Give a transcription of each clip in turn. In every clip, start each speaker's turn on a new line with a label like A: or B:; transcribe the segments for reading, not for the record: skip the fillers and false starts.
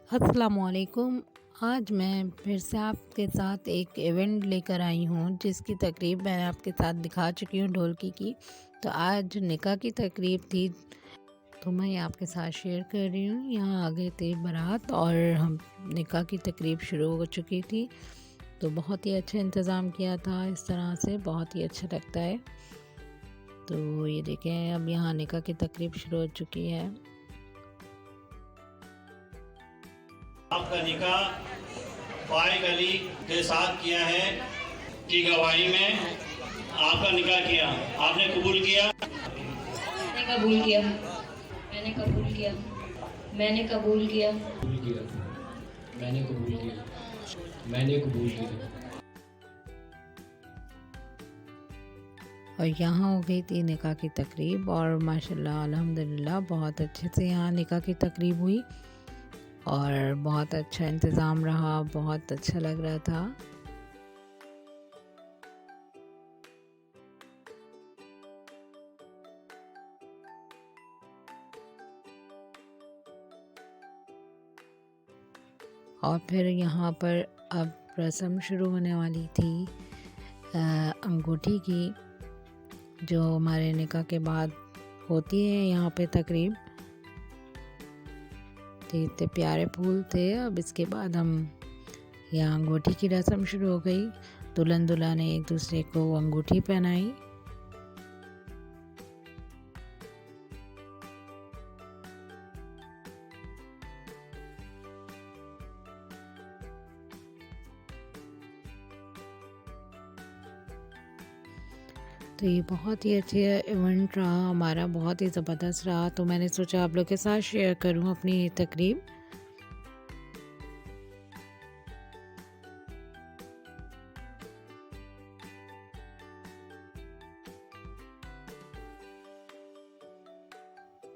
A: अस्सलामुअलैकुम। आज मैं फिर से आपके साथ एक इवेंट लेकर आई हूँ जिसकी तकरीब मैं आपके साथ दिखा चुकी हूँ ढोलकी की। तो आज निकाह की तकरीब थी तो मैं आपके साथ शेयर कर रही हूँ। यहाँ आगे थे बारात और हम निकाह की तकरीब शुरू हो चुकी थी। तो बहुत ही अच्छा इंतज़ाम किया था, इस तरह से बहुत ही अच्छा लगता है। तो ये देखें, अब यहाँ निकाह की तकरीब शुरू हो चुकी है।
B: आपका निकाह फाइक अली के साथ किया है कि गवाही में आपका निकाह किया, आपने कबूल किया?
C: मैंने कबूल किया। मैंने कबूल किया। मैंने कबूल किया।
D: मैंने कबूल किया। मैंने कबूल किया।
A: और यहाँ हो गई थी निकाह की तकरीब और माशाल्लाह अल्हम्दुलिल्लाह बहुत अच्छे से यहाँ निकाह की तकरीब हुई और बहुत अच्छा इंतज़ाम रहा, बहुत अच्छा लग रहा था। और फिर यहाँ पर अब रस्म शुरू होने वाली थी अंगूठी की, जो हमारे निकाह के बाद होती है यहाँ पे तकरीब। तो इतने प्यारे फूल थे। अब इसके बाद हम यहाँ अंगूठी की रस्म शुरू हो गई। दुल्हन दूल्हा ने एक दूसरे को अंगूठी पहनाई। तो ये बहुत ही अच्छे इवेंट रहा हमारा, बहुत ही ज़बरदस्त रहा। तो मैंने सोचा आप लोग के साथ शेयर करूं अपनी ये तकरीब।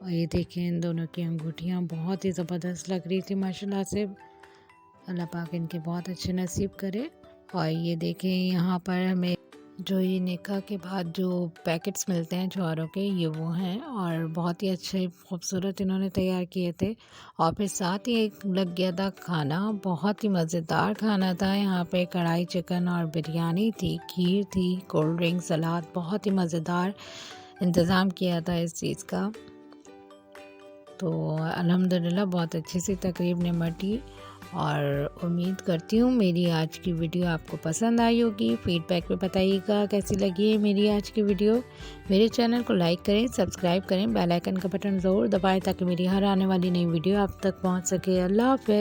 A: और ये देखें, इन दोनों की अंगूठियां बहुत ही ज़बरदस्त लग रही थी माशाल्लाह से। अल्लाह पाक इनके बहुत अच्छे नसीब करे। और ये देखें, यहाँ पर हमें जो ये निकाह के बाद जो पैकेट्स मिलते हैं जवारों के, ये वो हैं और बहुत ही अच्छे खूबसूरत इन्होंने तैयार किए थे। और फिर साथ ही एक लग गया था खाना, बहुत ही मज़ेदार खाना था। यहाँ पे कढ़ाई चिकन और बिरयानी थी, खीर थी, कोल्ड ड्रिंक, सलाद, बहुत ही मज़ेदार इंतज़ाम किया था इस चीज़ का। तो अल्हम्दुलिल्लाह बहुत अच्छी सी तकरीब निपटी और उम्मीद करती हूँ मेरी आज की वीडियो आपको पसंद आई होगी। फीडबैक में बताइएगा कैसी लगी है मेरी आज की वीडियो। मेरे चैनल को लाइक करें, सब्सक्राइब करें, बेल आइकन का बटन ज़रूर दबाएं ताकि मेरी हर आने वाली नई वीडियो आप तक पहुँच सके। अल्लाह हाफ़िज़।